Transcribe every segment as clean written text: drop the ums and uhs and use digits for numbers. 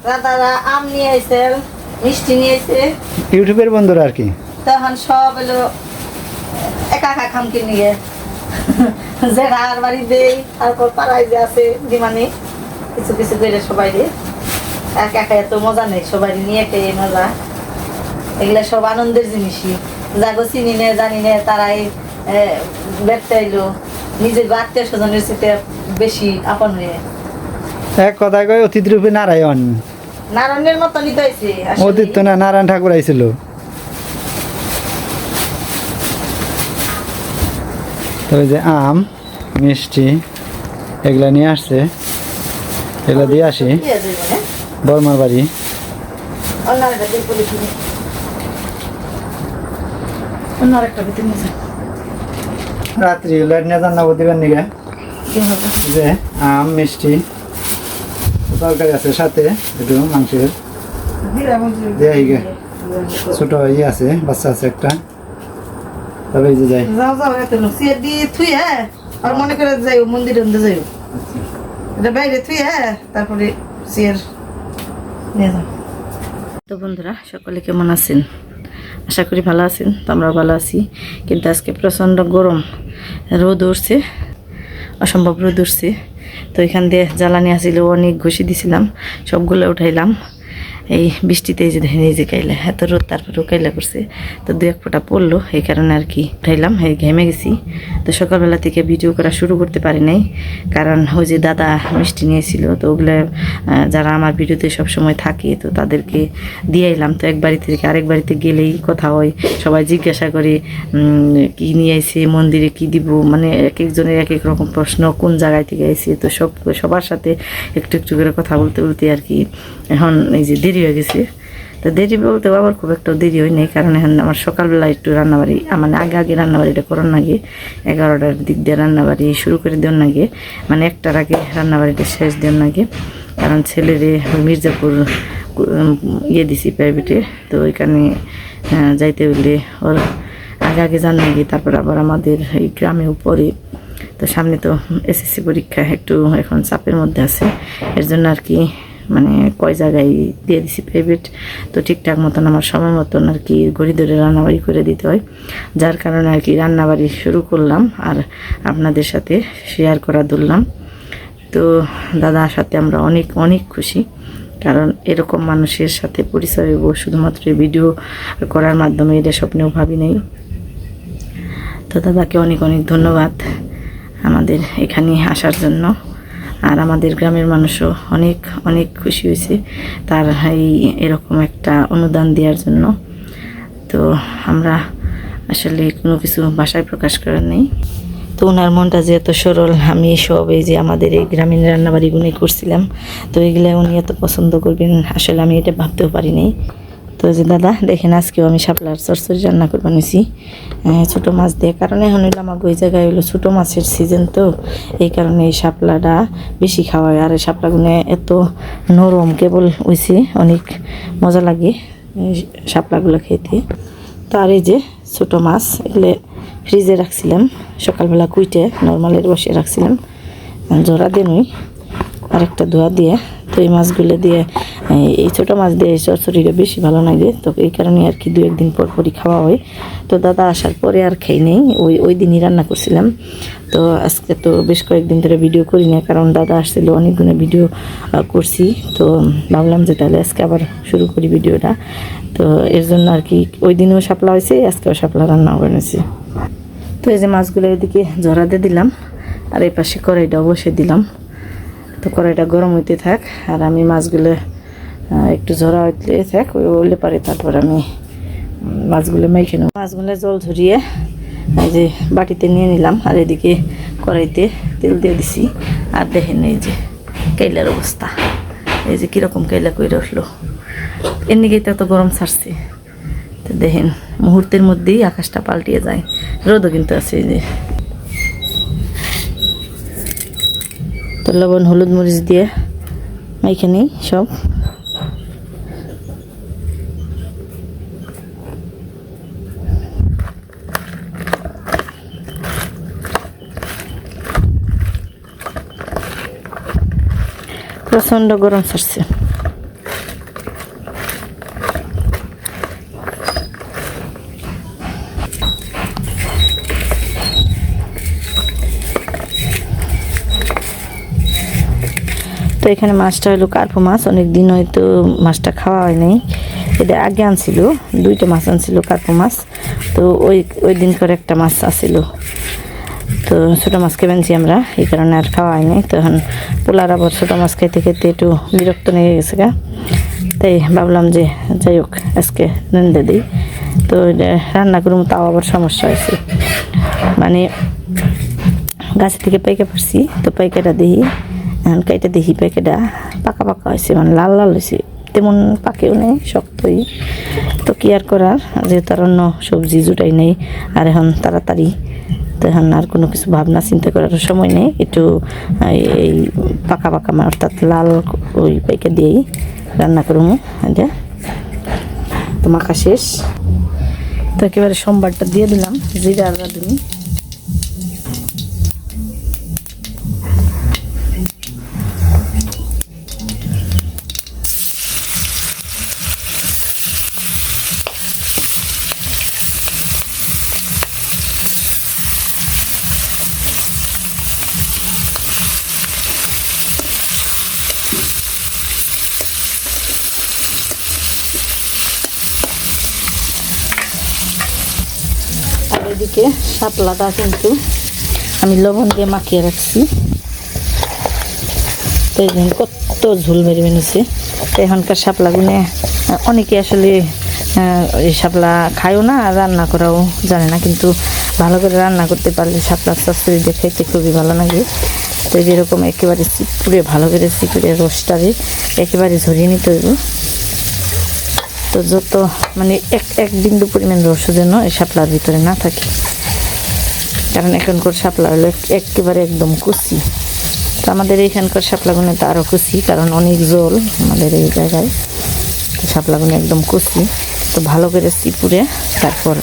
দাদারা আম নিয়ে আইছে, মিষ্টি নিয়ে আইছে। ইউটিউবের বন্ধুরা আর কি তখন সব এলো একা একা খামকে নিয়ে যে আর বাড়ি দেই, তারপর পাড়ায় যে আছে দিমানি কিছু কিছু করে সবাই দিয়ে একা একা এত মজা নেই, সবাই নিয়ে খেয়ে মজা। এগুলা সব আনন্দের জিনিসই, যাগো চিনি নে জানি নে তারাই ব্যক্ত এলো নিজের আত্মীয় স্বজনের সাথে বেশি আপন হয়ে। এক কথায় কয় অতিথি রূপে নারায়ণ। নারায়ণের মতনই তো হয়েছে অতীত তো না, নারায়ণ ঠাকুর আইছিল। তবে যে আম মিষ্টি এগুলা নিয়ে আসছে, এগুলা দিয়ে আসি বর্মার বাড়ি। রাত্রি লাইট নিয়ে জান্নাবো দিবেন নিগে যে আম মিষ্টি তরকারি আছে, সাথে একটু মাংসের ছোট ইয়ে আছে, বাচ্চা আছে একটা। তবে এই যে যাই যাও যাও এত লোক সিয়ে দিয়ে থুই হ্যাঁ, আর মনে করে যাই মন্দিরে যাই এটা বাইরে থুই হ্যাঁ, তারপরে সিয়ের নিয়ে যাও। তো বন্ধুরা সকলে কেমন আছেন? আশা করি ভালো আছেন। তো আমরা ভালো আছি, কিন্তু আজকে প্রচণ্ড গরম, রোদ উঠছে, অসম্ভব রোদ উঠছে। তো এখান দিয়ে জ্বালানি আসছিল, অনেক ঘষি দিছিলাম, সবগুলো উঠাইলাম। এই বৃষ্টিতে এই যে দেখেন এই যে কাইলা এত রোদ, তারপরেও কাইলা করছে। তো দু এক ফোঁটা পড়লো, এই কারণে আর কি উঠাইলাম, এই ঘেমে গেছি। তো সকালবেলা থেকে ভিডিও করা শুরু করতে পারি নাই, কারণ ওই যে দাদা মিষ্টি নিয়েছিল, তো ওগুলো যারা আমার ভিডিওতে সবসময় থাকে তো তাদেরকে দিয়ে এলাম। তো এক বাড়ি থেকে আরেক বাড়িতে গেলেই কথা হয়, সবাই জিজ্ঞাসা করে কি নিয়ে আইছে, মন্দিরে কি দিব, মানে এক একজনের এক এক রকম প্রশ্ন, কোন জায়গায় থেকে আইছে। তো সবার সাথে একটু একটু করে কথা বলতে বলতে আর কি এখন এই যে দেরি হয়ে গেছে। তো দেরি বলতে আবার খুব একটা দেরি হয় নাই, কারণ এখন আমার সকালবেলা একটু রান্নাবাড়ি মানে আগে রান্নাবাড়িটা করার আগে 11টার দিক দিয়ে রান্নাবাড়ি শুরু করে দেওয়ার আগে, মানে 1টার আগে রান্নাবাড়িটা শেষ দেওয়ার আগে, কারণ ছেলেরে মির্জাপুর ইয়ে দিছি প্রাইভেটে। তো ওইখানে যাইতে হইলে ওর আগে জান নাকি, তারপর আবার আমাদের এই গ্রামেও পড়ে। তো সামনে তো এসএসসি পরীক্ষা, একটু এখন চাপের মধ্যে আছে, এর জন্য আর কি মানে কয় জায়গায় দিয়ে দিছি প্রাইভেট। তো ঠিকঠাক মতন আমার সময় মতন আর কি ঘড়ি ধরে রান্নাবাড়ি করে দিতে হয়, যার কারণে আর কি রান্নাবাড়ি শুরু করলাম আর আপনাদের সাথে শেয়ার করা ধরলাম। তো দাদার সাথে আমরা অনেক অনেক খুশি, কারণ এরকম মানুষের সাথে পরিচয় হইব শুধুমাত্র ভিডিও করার মাধ্যমে, এটা স্বপ্নেও ভাবি নাই। তো দাদাকে অনেক অনেক ধন্যবাদ আমাদের এখানে আসার জন্য, আর আমাদের গ্রামের মানুষও অনেক অনেক খুশি হয়েছে তার এরকম একটা অনুদান দেওয়ার জন্য। তো আমরা আসলে কোনো কিছু ভাষায় প্রকাশ করার নেই। তো ওনার মনটা যে এত সরল, আমি সব এই যে আমাদের এই গ্রামীণ রান্নাবাড়িগুলোই করছিলাম, তো এগুলো উনি এত পছন্দ করবেন আসলে আমি এটা ভাবতেও পারিনি। তো যে দাদা দেখেন আজকেও আমি শাপলার চচ্চড়ি রান্না করে বানিয়েছি ছোটো মাছ দিয়ে, কারণ এখন হইলো আমার ওই জায়গায় হইলো ছোটো মাছের সিজন, তো এই কারণে এই শাপলাটা বেশি খাওয়া হয়। আর এই শাপলাগুলো এত নরম কেবল হয়েছে, অনেক মজা লাগে শাপলাগুলো খেতে। তো আর এই যে ছোটো মাছ এগুলো ফ্রিজে রাখছিলাম, সকালবেলা কুইটে নর্মালের বসে রাখছিলাম, জোড়া দিয়ে নই আরেকটা ধোয়া দিয়ে। তো এই মাছগুলো দিয়ে এই ছোটো মাছ দিয়ে চচ্চড়িটা বেশি ভালো লাগে, তো এই কারণে আর কি 2-1 দিন পর পরই খাওয়া হয়। তো দাদা আসার পরে আর খেয়ে নেই, ওই দিনই রান্না করছিলাম। তো আজকে তো বেশ কয়েকদিন ধরে ভিডিও করি না, কারণ দাদা আসছিল, অনেকগুলো ভিডিও করছি। তো ভাবলাম যে তাহলে আজকে আবার শুরু করি ভিডিওটা। তো এর জন্য আর কি ওই দিনও শাপলা হয়েছে, আজকেও শাপলা রান্না করেছি। তো এই যে মাছগুলো এদিকে জড়া দিয়ে দিলাম, আর এই পাশে কড়াইটাও বসে দিলাম। তো কড়াইটা গরম হইতে থাক, আর আমি মাছগুলো একটু ঝরা হইতে থাক, ওইলে পারে তারপর আমি মাছগুলো মেখে নেব। মাছগুলো জল ঝরিয়ে এই যে বাটিতে নিয়ে নিলাম, আর এদিকে কড়াইতে তেল দিয়ে দিছি। আর দেখেন এই যে কেইলার অবস্থা, এই যে কীরকম কেইলা করে উঠলো, এর নিকেই তো এত গরম ছাড়ছে। তো দেখেন মুহূর্তের মধ্যেই আকাশটা পাল্টিয়ে যায়, রোদও কিন্তু আছে। এই যে তো লবণ হলুদ মরিচ দিয়ে এখানে সব প্রচণ্ড গরম ছাড়ছে। এখানে মাছটা হলো কার্পো মাছ, অনেক দিন হয়তো মাছটা খাওয়া হয় নাই। এটা আগে আনছিল, 2টা মাছ আনছিল কার্পো মাছ। তো ওই দিন করে একটা মাছ আসছিল, তো ছোটো মাছ খেয়েছি আমরা, এই কারণে আর খাওয়া হয় নাই। তো এখন পোলার আবার ছোটো মাছ খেতে খেতে একটু বিরক্ত নিয়ে গেছে গা, তাই ভাবলাম যে যাই হোক আজকে রান্না দিই। তো এটা রান্না করুম, তাও আবার সমস্যা হয়েছে, মানে গাছ থেকে পাইকা পারছি, তো পাইকাটা দেখি এখন কাইটা দেখি পাইকাটা পাকা পাকা হয়েছে, মানে লাল লাল হয়েছে, তেমন পাকেও নেই, শক্তই। তো কি আর করার, যেহেতু আর অন্য সবজি জুটাই নেই আর এখন তাড়াতাড়ি, তো এখন আর কোনো কিছু ভাবনা চিন্তা করার সময় নেই, একটু এই পাকা পাকা অর্থাৎ লাল ওই পাইকা দিয়েই রান্না করবো। এটা তো মাখা শেষ, তো একেবারে সোমবারটা দিয়ে দিলাম জিরা আর রাঁধুনি। আর এদিকে শাপলাটা কিন্তু আমি লবণ দিয়ে মাখিয়ে রাখছি, তো এই কত ঝোল মেরে মেনেছে। তো এখনকার শাপলাগুলো অনেকে আসলে এই শাপলা খায়ও না, আর রান্না করাও জানে না, কিন্তু ভালো করে রান্না করতে পারলে শাপলার চচ্চড়ি দিয়ে খাইতে খুবই ভালো লাগে। তো যেরকম একেবারে চিপুড়ে ভালো করে চিপুড়ে রসটারে একেবারে ঝরিয়ে নিতে হইব। তো যত মানে এক বিন্দু পরিমাণ রসও যেন এই শাপলার ভিতরে না থাকে, কারণ এখানকার শাপলা হলো একেবারে একদম কুচি। তো আমাদের এইখানকার শাপলাগুলো তো আরও কুচি, কারণ অনেক জল আমাদের এই জায়গায়, তো শাপলাগুলো একদম কুচি। তো ভালো করে চিপুড়ে তারপর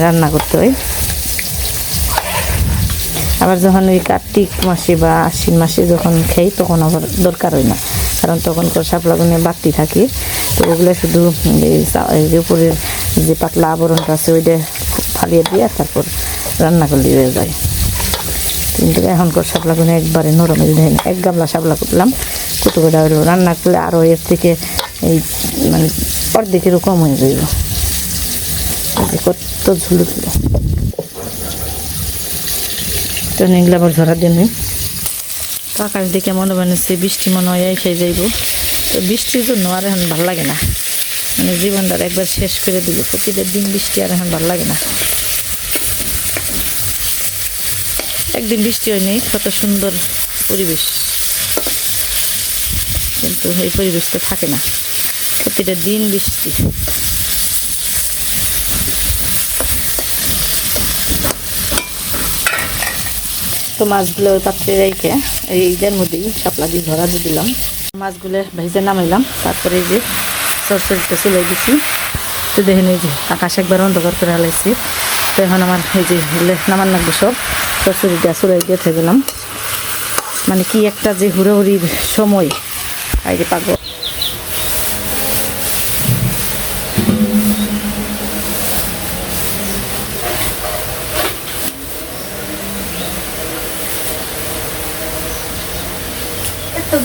রান্না করতে হয়। আবার যখন ওই কার্তিক মাসে বা আশ্বিন মাসে যখন খাই তখন আবার দরকার হয় না, কারণ তখনকার শাপলাগুলো বাড়তি থাকে। তো ওগুলো শুধু এই উপরের যে পাতলা আবরণটা আছে ওইটা ফালিয়ে দিয়ে তারপর রান্না করলে হয়ে যায়। কিন্তু এখনকার শাপলাগুলো একবারে নরমের দেয় না। 1 গামলা শাপলা করলাম, কুটো করে হলো, রান্না করলে আরও এর থেকে এই মানে অর্ধেকেরও কম হয়ে যাইব। কত ঝুলো ছিল, তো এগুলো আবার ঝরা দিন। তো আকাশ দিকে মনে বানিয়েছে বৃষ্টি মনে হয় এসে যাইব। তো বৃষ্টির জন্য আর এখন ভালো লাগে না, মানে জীবনটার একবার শেষ করে দিল, প্রতিটা দিন বৃষ্টি আর এখন ভালো লাগে না। একদিন বৃষ্টি হয়নি, কত সুন্দর পরিবেশ, কিন্তু এই পরিবেশ তো থাকে না, প্রতিটা দিন বৃষ্টি। তো মাছগুলো পাত্রে রেখে এইটার মধ্যেই শাপলা দিয়ে ধরা দিয়ে দিলাম, মাছগুলো ভেজে নামাইলাম। তারপরে এই যে চরচড়িটা চুলাই দিচ্ছি, তো দেখেন এই যে আকাশ একবার অন্ধকার করে হালাইছি। তো এখন আমার এই যে নামান লাগবে সব, চরচড়িটা চুলাই দিয়ে থেকে গেলাম, মানে কি একটা যে হুড়োহুড়ির সময় আইরে পাগল।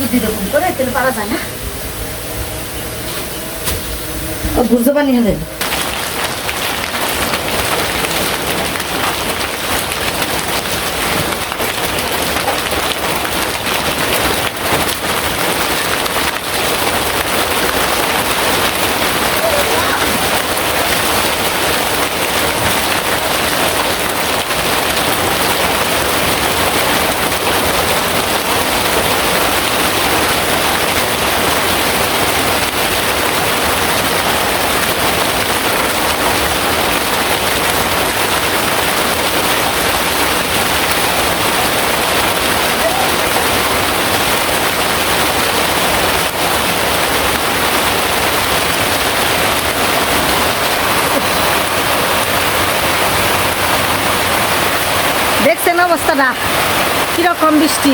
যদি এরকম করে তাহলে পারা যায় না, বুঝতে পারি না। দেখছেন অবস্থাটা কিরকম বৃষ্টি,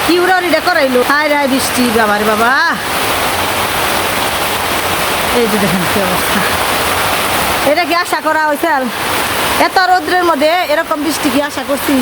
কি উড়াউড়িটা করাইলো, হায় রায় বৃষ্টি, বাবার বাবা। এই যে দেখেন কি অবস্থা, এটা কি আশা করা হয়েছে? আর এত রৌদ্রের মধ্যে এরকম বৃষ্টি কি আশা করছি?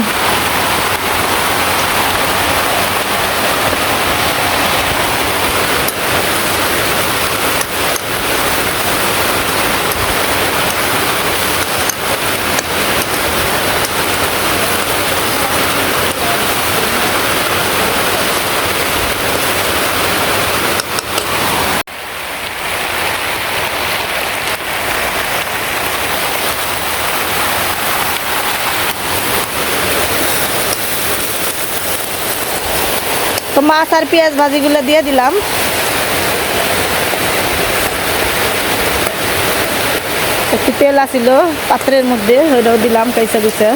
তো মাছ আর পেঁয়াজ ভাজিগুলো দিয়ে দিলাম। একটু তেল আছিল পাত্রের মধ্যে, ওইটাও দিলাম কাইচা গুছা।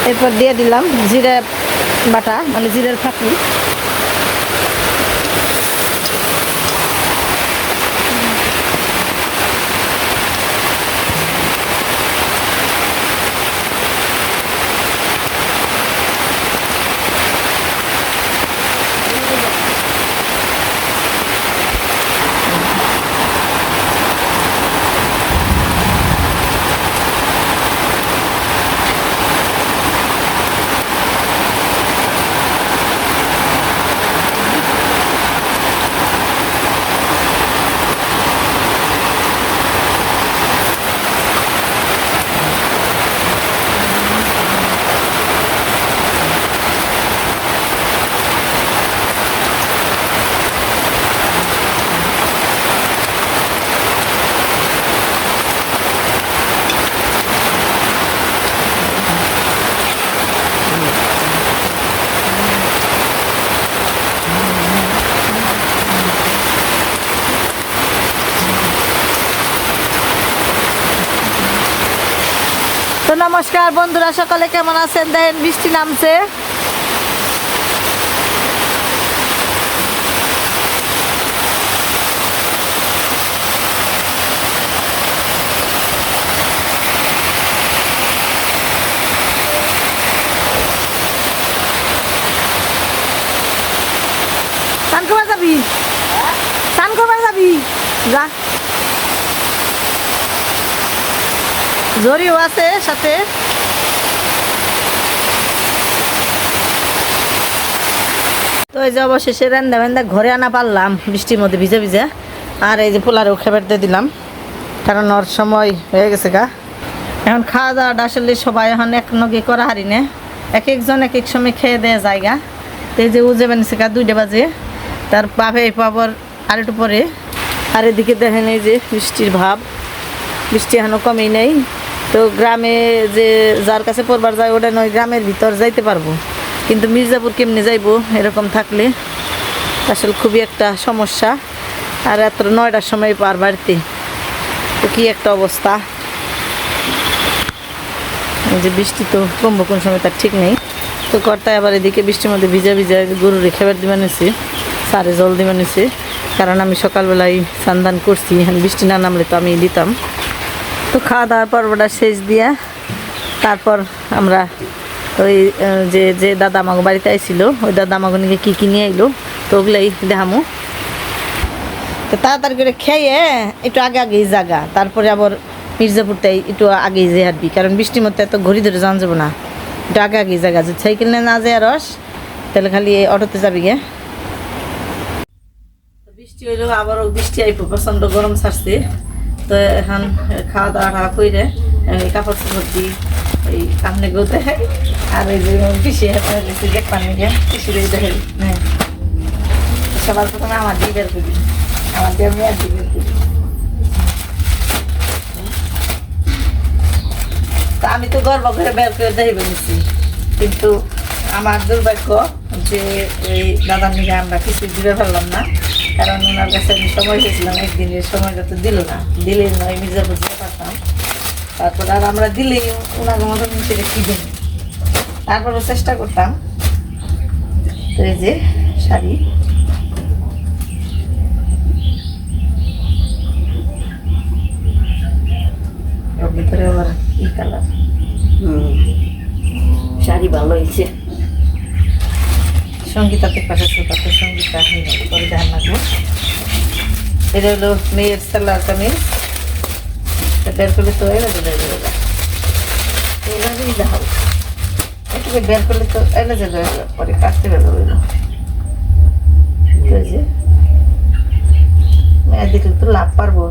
এরপর দিয়ে দিলাম জিরা বাটা, মানে জিরার ফাঁকি। তো নমস্কার বন্ধুরা, সকালে কেমন আছেন? দেখেন বৃষ্টি নামছে। স্নান করবার যাবি? স্নান করবার যাবি? যা। জরিও আছে সাথে। তো এই যে অবশেষে রান্না ঘরে আনা পারলাম বৃষ্টির মধ্যে ভিজে ভিজে। আর এই যে পোলারেও খেবার দিয়ে দিলাম, কারণ ওর সময় হয়ে গেছে গা। এখন খাওয়া দাওয়াটা আসলে সবাই এখন এক নগে করা হারি না, এক একজন এক এক সময় খেয়ে দেয় জায়গা। তো এই যে উজে বানিয়েছে গা 2টা বাজে, তার পাবে পাবর আর একটু পরে। আর এদিকে দেখেন এই যে বৃষ্টির ভাব, বৃষ্টি এখনও কমেই নেই। তো গ্রামে যে যার কাছে পড়বার যায় ওটা নয়, গ্রামের ভিতর যাইতে পারবো, কিন্তু মির্জাপুর কেমনে যাইবো এরকম থাকলে আসলে খুবই একটা সমস্যা। আর এত 9টার সময় পার বাড়িতে, তো কি একটা অবস্থা। এই যে বৃষ্টি তো কমবো কোন সময় তার ঠিক নেই। তো কর্তায় আবার এদিকে বৃষ্টির মধ্যে ভিজা ভিজা গরুরে খাবার দিবা নিছি, সারে জল দিবা নিছি, কারণ আমি সকালবেলায় স্নান করছি। বৃষ্টি না নামলে তো আমি দিতাম। তো খাওয়া দাওয়ার পর্বটা শেষ দিয়া তারপর আমরা ওই যে দাদা আমাকে বাড়িতে আইছিল, ওই দাদা আমাকে নিয়ে কী নিয়ে আইলো, তো ওগুলাই দেখামো। তো তাড়াতাড়ি করে খেয়ে একটু আগে আগেই জাগা, তারপরে আবার মির্জাপুরটাই একটু আগেই যে হাঁটবি, কারণ বৃষ্টির মধ্যে এত ঘড়ি ধরে যান যাবো না, একটু আগে আগেই জাগা। যদি সাইকেল নিয়ে না যায় রস, তাহলে খালি অটোতে যাবি গে। বৃষ্টি হইলো, আবারও বৃষ্টি আইব, প্রচণ্ড গরম ছাড়ছে। তো এখন খাওয়া দাওয়া করে কাপড় চাপড় দিই এই সামনে গো দেখে। আর এই যে পিসি দেখ পানি গিয়ে পিসি দেখে সবার প্রথমে আমার দিয়ে বের করি, আমার দিয়ে আমি আর দিয়ে বের করি। তা আমি তো গর্ব করে বের করে দেই বলেছি, কিন্তু আমার দুর্ভাগ্য যে এই দাদার নিকে আমরা কিছু দিতে পারলাম না, কারণ ওনার কাছে আমি সময় পেয়েছিলাম একদিনের, সময়টা তো দিল না, দিলেই নয় মির্জাপুর দিতে পারতাম। তারপর আর আমরা দিলেই ওনার মতন সেটা কি দিন, তারপরও চেষ্টা করতাম। তো এই যে শাড়ি, ওর ভিতরে আবার কি কালার, শাড়ি ভালো হয়েছে। সঙ্গীতাতে পাঠাচ্ছে, তাতে সঙ্গীতা পরে ধ্যান রাখবো। এটা হলো মেয়ের সালোয়ার কামিজ, বের করলে তো এনে যাবে, এভাবেই দেখাবো। এটাকে বের করলে তো এনে যাবে, পরে কাটতে বেরো হইল। যে মেয়ের দিকে তো লাভ পারবো,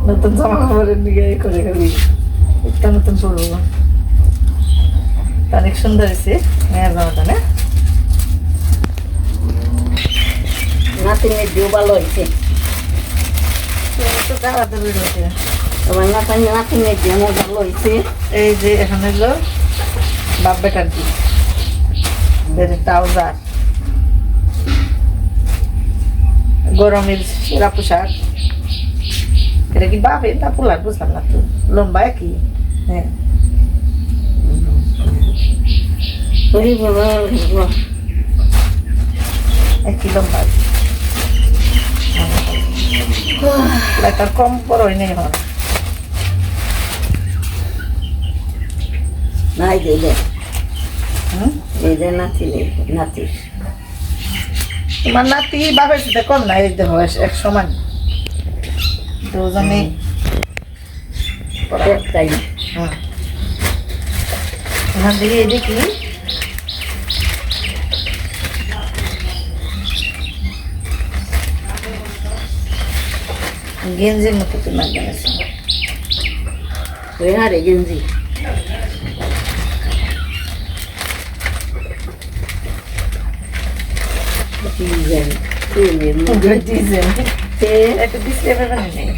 নতুন জামা কাপড়ের দিকে করে খালি একটা নতুন পড়বো। অনেক সুন্দর হয়েছে মেয়ের জামাটা, না? নাতিনের দিও ভালো হয়েছে তো গাড়া ধরে রয়েছে। তোমার নাতিনের দিও আমার ভালো হয়েছে এই যে এখন হলো বাপ বেটার কি ট্রাউজার, গরমের সেরা পোশাক। এটা কি বাপের না পোলার বুঝলাম না তো, লম্বা কি? হ্যাঁ ওরে বাবা একই লম্বা, তার কম বড় হয় নেই এখন। নাই দিলে হুম? এই যে নাতি নাতি তোমার নাতি বাপের সাথে কম না, এই দেখো এক সমান দুজনে। তাই এখান থেকে দেখি গেঞ্জির মতো তোমার জানাচ্ছি। ওই হারে গেঞ্জি ডিজাইন তেলের মধ্যে ডিজাইন তেল একটা ডিসপ্লে পাবেন নেই।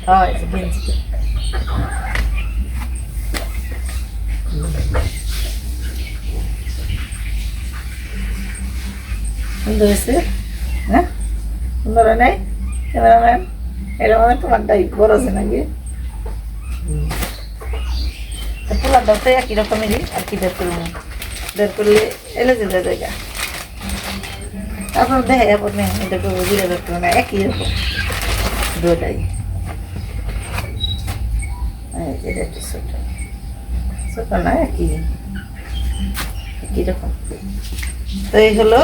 হয় গেঞ্জি সুন্দর হয়েছে। হ্যাঁ সুন্দর হয় নাই ক্যামেরাম্যান? এটা মানে তোমারটাই বড় আছে নাকি? পোলার দাও তো একই রকমেরই, আর কি বের করবো, বের করলে এলে যে জায়গা তারপর দেখে যাবো না, এটা করবো জিরা বের করবো না, একই রকম দুটাই। এটা একটু ছোট ছোট না, একই একই রকম। তো এই হলো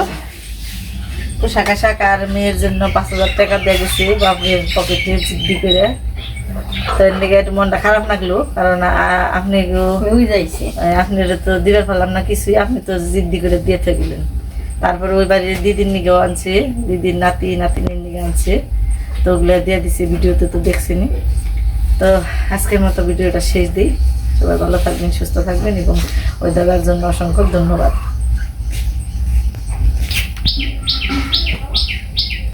পোশাক আশাক। আর মেয়ের জন্য 5,000 টাকা দিয়ে গেছে বাপের পকেটে জিদ্দি করে। তো এর দিকে একটু মনটা খারাপ লাগলো, কারণ আপনি হয়ে যাইছে আপনার তো দিবার পারলাম না কিছুই, আপনি তো জিদ্দি করে দিয়ে থাকলেন। তারপরে ওই বাড়ির দিদির নিকেও আনছে, দিদির নাতি নাতিনের নিকে আনছে, তো ওগুলো দিয়ে দিছে, ভিডিওতে তো দেখছেনি। তো আজকের মতো ভিডিওটা শেষ দিই। সবাই ভালো থাকবেন, সুস্থ থাকবেন, এবং ওই দাদার জন্য অসংখ্য ধন্যবাদ।